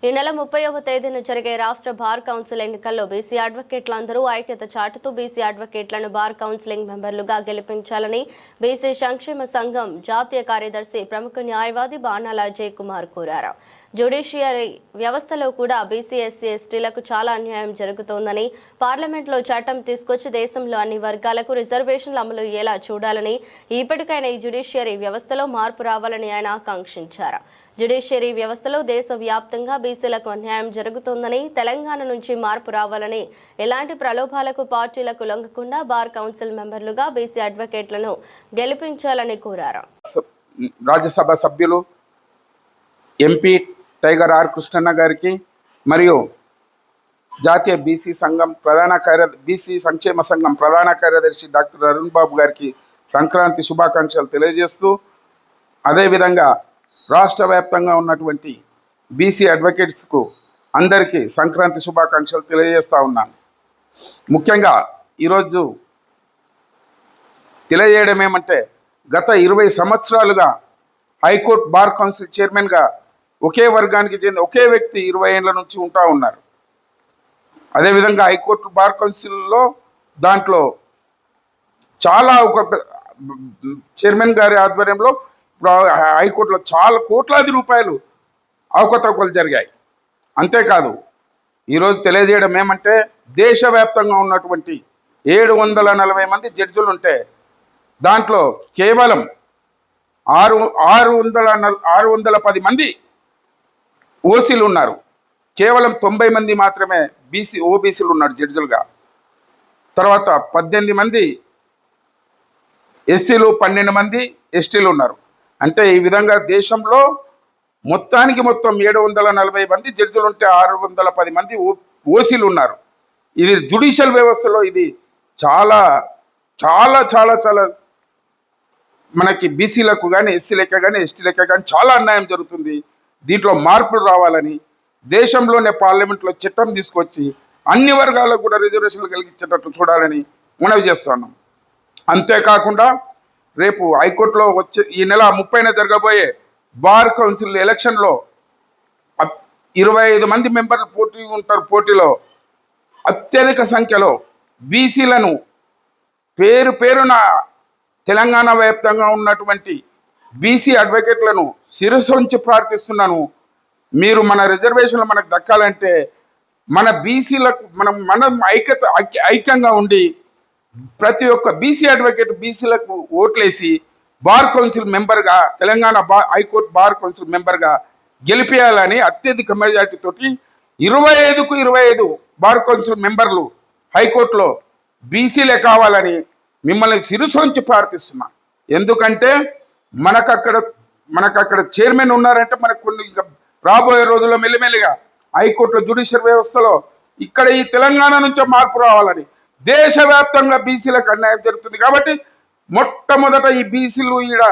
ఈ నెల 30వ తేదీన జరిగే రాష్ట్ర బార్ కౌన్సిల్ ఎన్నికల్లో బీసీ అడ్వకేట్లందరూ ఐక్యత చాటుతూ బీసీ అడ్వకేట్లను బార్ కౌన్సిలింగ్ మెంబర్లుగా గెలిపించాలని బీసీ సంక్షేమ సంఘం జాతీయ కార్యదర్శి ప్రముఖ న్యాయవాది బాణాల అజయ్ కుమార్ కోరారు. జ్యుడిషియరీ వ్యవస్థలో కూడా బీసీ ఎస్సీ ఎస్టీలకు చాలా అన్యాయం జరుగుతోందని, పార్లమెంట్లో చట్టం తీసుకొచ్చి దేశంలో అన్ని వర్గాలకు రిజర్వేషన్లు అమలు అయ్యేలా చూడాలని, ఇప్పటికైనా ఈ జ్యుడిషియరీ వ్యవస్థలో మార్పు రావాలని ఆయన ఆకాంక్షించారు. జ్యుడిషియరీ వ్యవస్థలో దేశవ్యాప్తంగా బీసీలకు అన్యాయం జరుగుతోందని, తెలంగాణ నుంచి మార్పు రావాలని, ఎలాంటి ప్రలోభాలకు పార్టీలకు లొంగకుండా బార్ కౌన్సిల్ మెంబర్లుగా బీసీ అడ్వకేట్లను గెలిపించాలని కోరారు. రాజ్యసభ సభ్యులు ఎంపీ టైగర్ ఆర్ కృష్ణన్న గారికి మరియు జాతీయ బీసీ సంక్షేమ సంఘం ప్రధాన కార్యదర్శి డాక్టర్ అరుణ్ బాబు గారికి సంక్రాంతి శుభాకాంక్షలు తెలియజేస్తూ, అదేవిధంగా రాష్ట్ర వ్యాప్తంగా ఉన్నటువంటి బీసీ అడ్వకేట్స్కు అందరికీ సంక్రాంతి శుభాకాంక్షలు తెలియజేస్తూ ఉన్నాను. ముఖ్యంగా ఈరోజు తెలియజేయడం ఏమంటే, గత 20 సంవత్సరాలుగా హైకోర్టు బార్ కౌన్సిల్ చైర్మన్గా ఒకే వర్గానికి చెందిన ఒకే వ్యక్తి 20 ఏళ్ల నుంచి ఉంటా ఉన్నారు. అదేవిధంగా హైకోర్టు బార్ కౌన్సిల్లో దాంట్లో చాలా ఒక చైర్మన్ గారి ఆధ్వర్యంలో ఇప్పుడు హైకోర్టులో చాలా కోట్లాది రూపాయలు అవకతవకలు జరిగాయి. అంతేకాదు ఈరోజు తెలియజేయడం ఏమంటే, దేశవ్యాప్తంగా ఉన్నటువంటి 740 మంది జడ్జిలు ఉంటే దాంట్లో కేవలం 610 మంది ఓసీలు ఉన్నారు. కేవలం 90 మంది మాత్రమే ఓబీసీలు ఉన్నారు జడ్జిలుగా. తర్వాత 18 మంది ఎస్సీలు, 12 మంది ఎస్టీలు ఉన్నారు. అంటే ఈ విధంగా దేశంలో మొత్తం 740 మంది జడ్జిలు ఉంటే 610 మంది ఓసీలు ఉన్నారు. ఇది జ్యుడిషియల్ వ్యవస్థలో ఇది చాలా చాలా చాలా చాలా మనకి బీసీలకు కానీ ఎస్సీలకు కానీ ఎస్టీలకు కానీ చాలా అన్యాయం జరుగుతుంది. దీంట్లో మార్పులు రావాలని దేశంలోనే పార్లమెంట్లో చట్టం తీసుకొచ్చి అన్ని వర్గాలకు కూడా రిజర్వేషన్లు కలిగించేటట్లు చూడాలని మనవి చేస్తున్నాం. అంతేకాకుండా రేపు హైకోర్టులో వచ్చే ఈ నెల 30న జరగబోయే బార్ కౌన్సిల్ ఎలక్షన్లో 25 మంది మెంబర్లు పోటీలో అత్యధిక సంఖ్యలో బీసీలను పేరున తెలంగాణ వ్యాప్తంగా ఉన్నటువంటి బీసీ అడ్వకేట్లను శిరసొంచి ప్రార్థిస్తున్నాను. మీరు మన రిజర్వేషన్లు మనకు దక్కాలంటే మన బీసీలకు మనం ఐక్యంగా ఉండి ప్రతి ఒక్క బీసీ అడ్వకేట్ బీసీలకు ఓట్లేసి బార్ కౌన్సిల్ మెంబర్గా తెలంగాణ హైకోర్టు బార్ కౌన్సిల్ మెంబర్గా గెలిపేయాలని అత్యధిక మెజార్టీతోటి 25కు 25 బార్ కౌన్సిల్ మెంబర్లు హైకోర్టులో బీసీలే కావాలని మిమ్మల్ని శిరసొంచి ప్రార్థిస్తున్నా. ఎందుకంటే మనకు అక్కడ చైర్మన్ ఉన్నారంటే మనకు కొన్ని రాబోయే రోజుల్లో మెల్లిమెల్లిగా హైకోర్టులో జ్యుడిషియల్ వ్యవస్థలో ఇక్కడ ఈ తెలంగాణ నుంచే మార్పు రావాలని, దేశవ్యాప్తంగా బీసీలకు అన్యాయం జరుగుతుంది కాబట్టి మొట్టమొదట ఈ బీసీలు ఈడ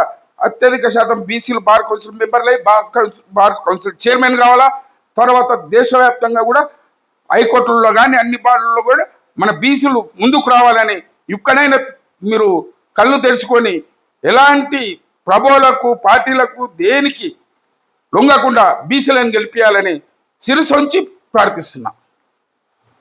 అత్యధిక శాతం బీసీలు బార్ కౌన్సిల్ మెంబర్లై బార్ కౌన్సిల్ చైర్మన్ కావాలా. తర్వాత దేశవ్యాప్తంగా కూడా హైకోర్టుల్లో కానీ అన్ని బార్లలో కూడా మన బీసీలు ముందుకు రావాలని ఇక్కడైనా మీరు కళ్ళు తెరుచుకొని ఎలాంటి ప్రభువులకు పార్టీలకు దేనికి లొంగకుండా బీసీలను గెలిపించాలని శిరసొంచి ప్రార్థిస్తున్నా.